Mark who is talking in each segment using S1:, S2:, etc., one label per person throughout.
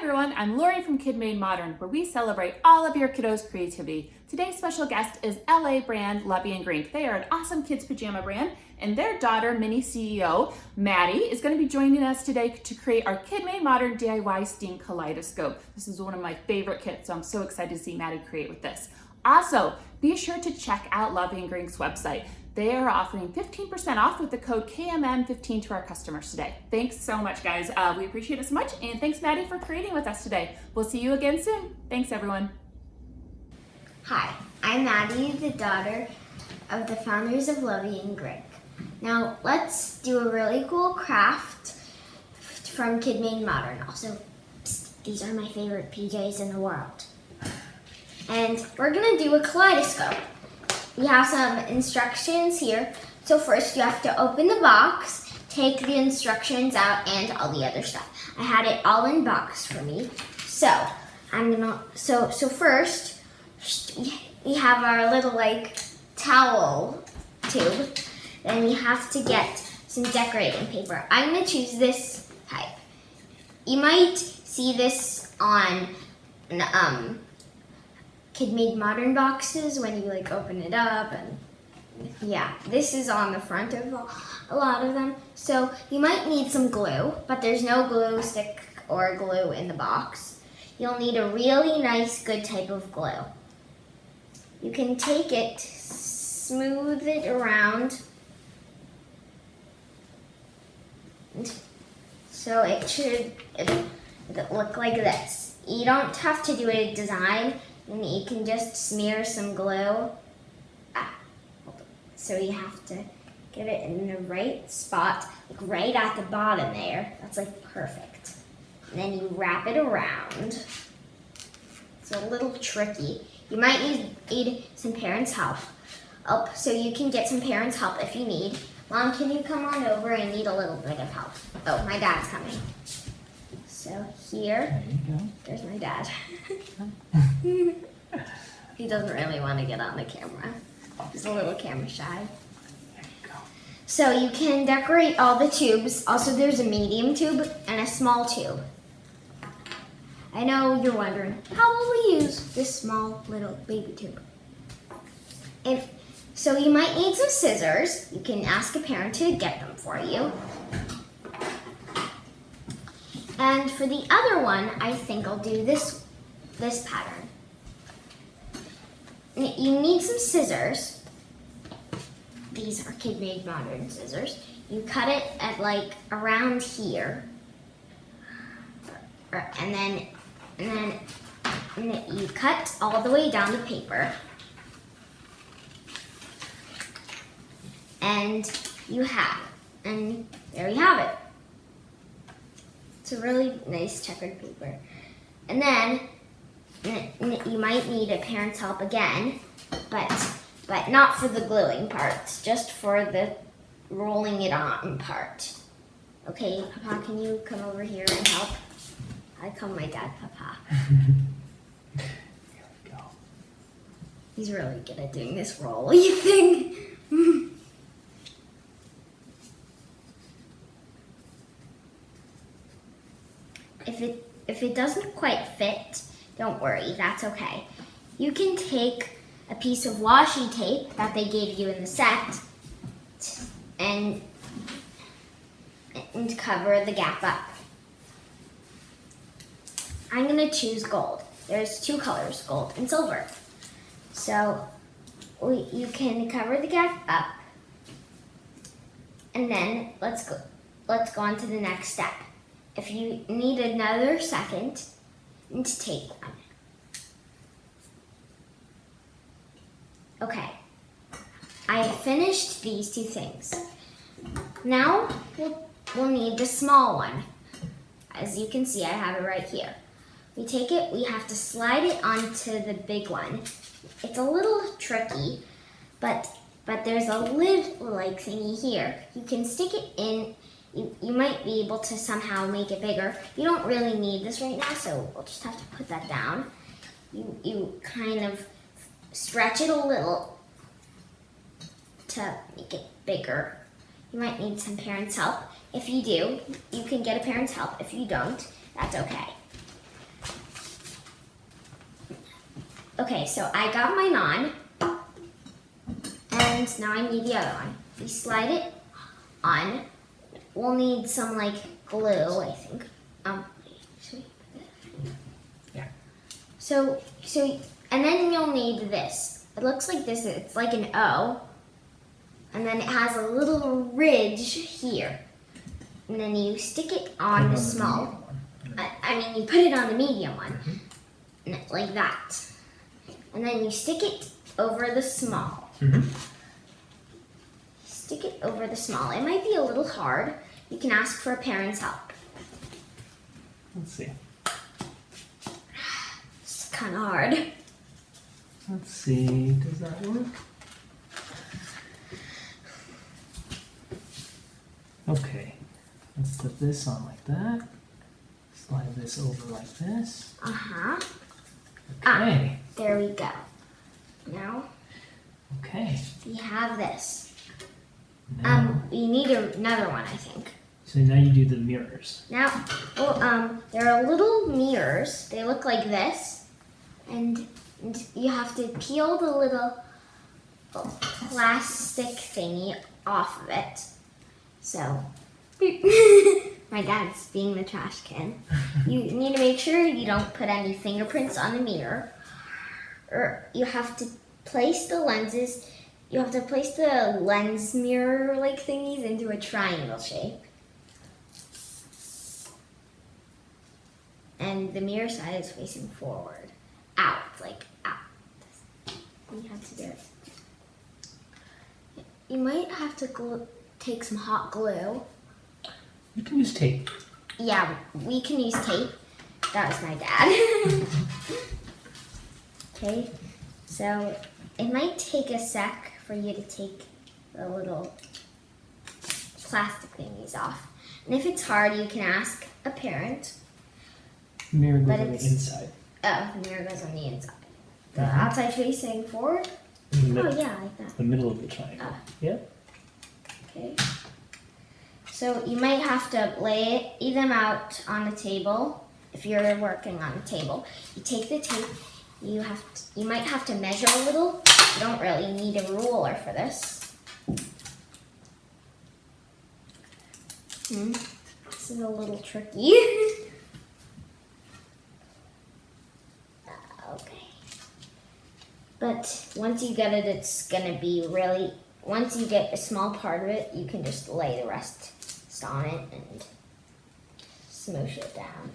S1: everyone, I'm Lori from KidMadeModern, where we celebrate all of your kiddos' creativity. Today's special guest is LA brand Lovey and Grink. They are an awesome kids pajama brand, and their daughter, mini CEO Maddie, is going to be joining us today to create our KidMadeModern DIY steam kaleidoscope. This is one of my favorite kits, so I'm so excited to see Maddie create with this. Also, be sure to check out Lovey and Grink's website. They are offering 15% off with the code KMM15 to our customers today. Thanks so much, guys. We appreciate it so much, and thanks, Maddie, for creating with us today. We'll see you again soon. Thanks, everyone.
S2: Hi, I'm Maddie, the daughter of the founders of Lovey and Grink. Now, let's do a really cool craft from KidMadeModern. Also, these are my favorite PJs in the world. And we're gonna do a kaleidoscope. We have some instructions here. So first you have to open the box, take the instructions out and all the other stuff. I had it all in box for me. So first we have our little towel tube. Then we have to get some decorating paper. I'm gonna choose this type. You might see this on KidMadeModern boxes when you open it up, and yeah, this is on the front of a lot of them. So you might need some glue, but there's no glue stick or glue in the box. You'll need a really nice, good type of glue. You can take it, smooth it around, so it should look like this. You don't have to do a design. And you can just smear some glue. So you have to get it in the right spot, right at the bottom there. That's perfect. And then you wrap it around. It's a little tricky. You might need some parents' help. So you can get some parents' help if you need. Mom, can you come on over? I need a little bit of help. Oh, my dad's coming. So here, there's my dad. He doesn't really want to get on the camera. He's a little camera shy. So you can decorate all the tubes. Also, there's a medium tube and a small tube. I know you're wondering, how will we use this small little baby tube? And so you might need some scissors. You can ask a parent to get them for you. And for the other one, I think I'll do this pattern. You need some scissors. These are KidMadeModern scissors. You cut it at around here. And then you cut all the way down the paper. And there you have it. It's a really nice checkered paper. And then you might need a parent's help again, but not for the gluing parts, just for the rolling it on part. Okay, Papa, can you come over here and help? I call my dad Papa.
S3: Here we go.
S2: He's really good at doing this rolly thing. If it doesn't quite fit, don't worry, that's okay. You can take a piece of washi tape that they gave you in the set and cover the gap up. I'm gonna choose gold. There's two colors, gold and silver. So you can cover the gap up, and then let's go on to the next step. If you need another second, to take one. Okay, I finished these two things. Now we'll need the small one. As you can see, I have it right here. We take it, we have to slide it onto the big one. It's a little tricky, but there's a lid thingy here. You can stick it in. You might be able to somehow make it bigger. You don't really need this right now, so we'll just have to put that down. You kind of stretch it a little to make it bigger. You might need some parents' help. If you do, you can get a parent's help. If you don't, that's okay. Okay, so I got mine on, and now I need the other one. We slide it on. We'll need some like glue, I think.
S3: Yeah.
S2: So, and then you'll need this. It looks like this. It's like an O, and then it has a little ridge here. And then you stick it on the small. I mean, you put it on the medium one, like that. And then you stick it over the small. Stick it over the small. It might be a little hard. You can ask for a parent's help.
S3: Let's see.
S2: It's kind of hard.
S3: Let's see. Does that work? Okay. Let's put this on like that. Slide this over like this. Okay.
S2: There we go. Now
S3: Okay.
S2: we have this.
S3: Now,
S2: You need another one, I think.
S3: so now you do the mirrors.
S2: Now, there are little mirrors. They look like this, and you have to peel the little plastic thingy off of it. So, my dad's being the trash can. You need to make sure you don't put any fingerprints on the mirror. Or you have to place the lenses. You have to place the lens mirror like thingies into a triangle shape. And the mirror side is facing forward. Out, like out. You have to do it. You might have to take some hot glue.
S3: You can use tape.
S2: Yeah, we can use tape. That was my dad. Okay, so it might take a sec for you to take the little plastic thingies off. And if it's hard, you can ask a parent.
S3: The mirror goes
S2: But
S3: on the
S2: it's-
S3: inside.
S2: Oh, the mirror goes on the inside. The outside facing forward?
S3: In the
S2: Oh,
S3: middle.
S2: yeah, like that.
S3: The middle of the triangle. Yep.
S2: Okay. So you might have to lay them out on the table. If you're working on a table, you take the tape. You might have to measure a little. You don't really need a ruler for this. This is a little tricky. Okay. But once you get it, it's gonna be really. Once you get a small part of it, you can just lay the rest on it and smoosh it down.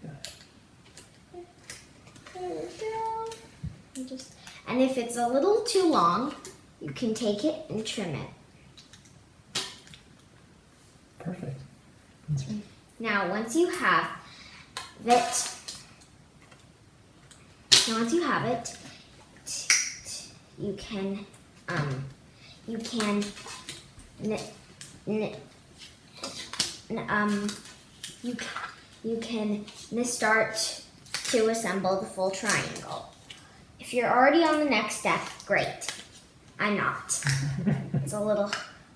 S3: Got it.
S2: There we go. And if it's a little too long, you can take it and trim it.
S3: Perfect. That's right.
S2: Now, once you have it, you can start to assemble the full triangle. If you're already on the next step, great. I'm not. It's a little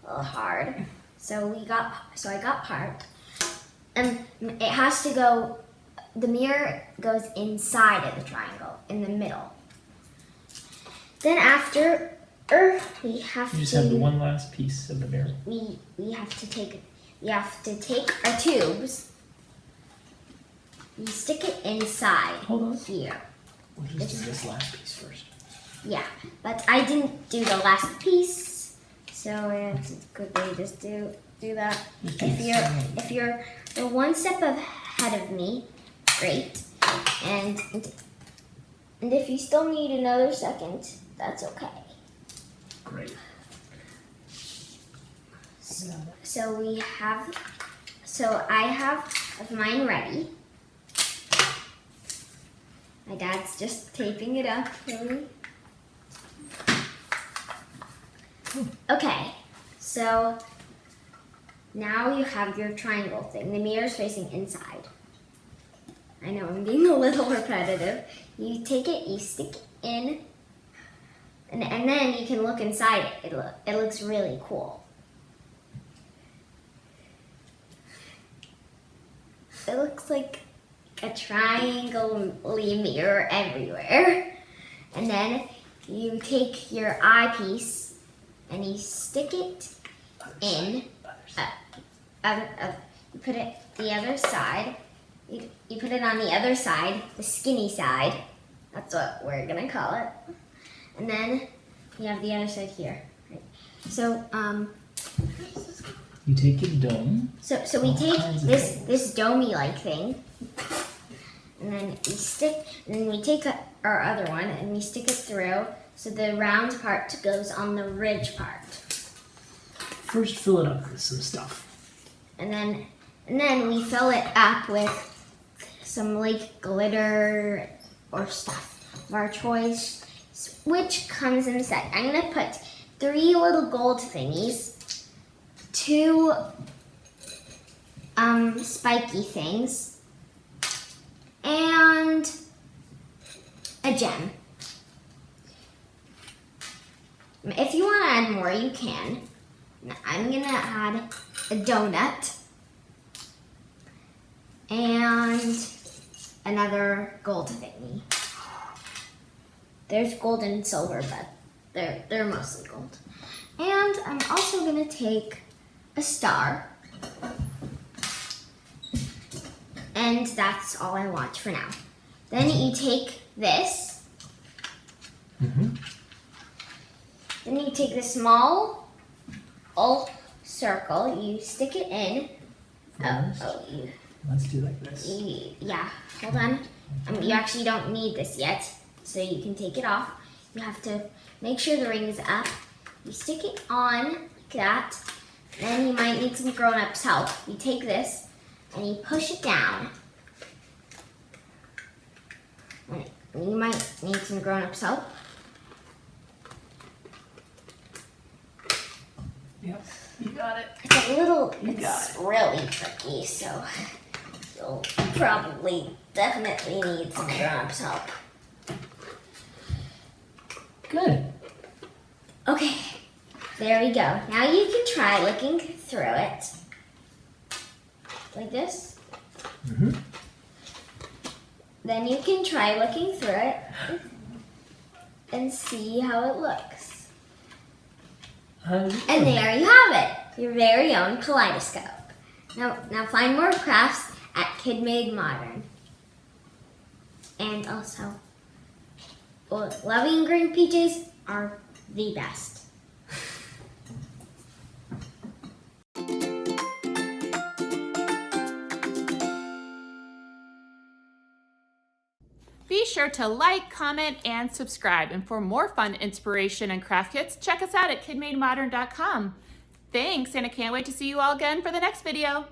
S2: hard. So I got part. And it has to go. The mirror goes inside of the triangle, in the middle. Then after, we have
S3: You just
S2: to.
S3: have the one last piece of the mirror.
S2: We have to take our tubes. You stick it inside.
S3: Hold on.
S2: Here.
S3: We'll just do this last piece first.
S2: Yeah, but I didn't do the last piece, so it's quickly just do that. If you're one step ahead of me, great. And if you still need another second, that's okay.
S3: Great.
S2: So I have mine ready. My dad's just taping it up for me. Okay, so now you have your triangle thing. The mirror's facing inside. I know I'm being a little repetitive. You take it, you stick it in, and then you can look inside it. It looks really cool. It looks like a triangle mirror everywhere. And then you take your eyepiece and you stick it in. You put it the other side. You put it on the other side, the skinny side. That's what we're gonna call it. And then you have the other side here. Right. So
S3: you take your dome.
S2: So we take this domey-like thing, and then we take our other one and we stick it through so the round part goes on the ridge part.
S3: First, fill it up with some stuff.
S2: And then we fill it up with some like glitter or stuff of our choice, which comes in the set. I'm gonna put 3 little gold thingies, 2 spiky things, and a gem. If you want to add more, you can. I'm gonna add a donut and another gold thingy. There's gold and silver, but they're mostly gold. And I'm also gonna take a star. And that's all I want for now. Then you take this.
S3: Mm-hmm.
S2: Then you take the small circle, you stick it in.
S3: Let's do like this.
S2: Yeah, hold on. You actually don't need this yet, so you can take it off. You have to make sure the ring is up. You stick it on like that. Then you might need some grown-ups' help. You take this and you push it down. And you might need some grown-ups' help.
S3: Yep, you got it.
S2: It's really tricky, so you'll definitely need some grown-ups' help.
S3: Good.
S2: Okay, there we go. Now you can try looking through it. Like this.
S3: Mm-hmm.
S2: Then you can try looking through it and see how it looks. And there you have it, your very own kaleidoscope. Now find more crafts at KidMadeModern. And also, Lovey and Grink PJs are the best.
S1: Be sure to like, comment, and subscribe. And for more fun inspiration and craft kits, check us out at KidMadeModern.com. Thanks, and I can't wait to see you all again for the next video.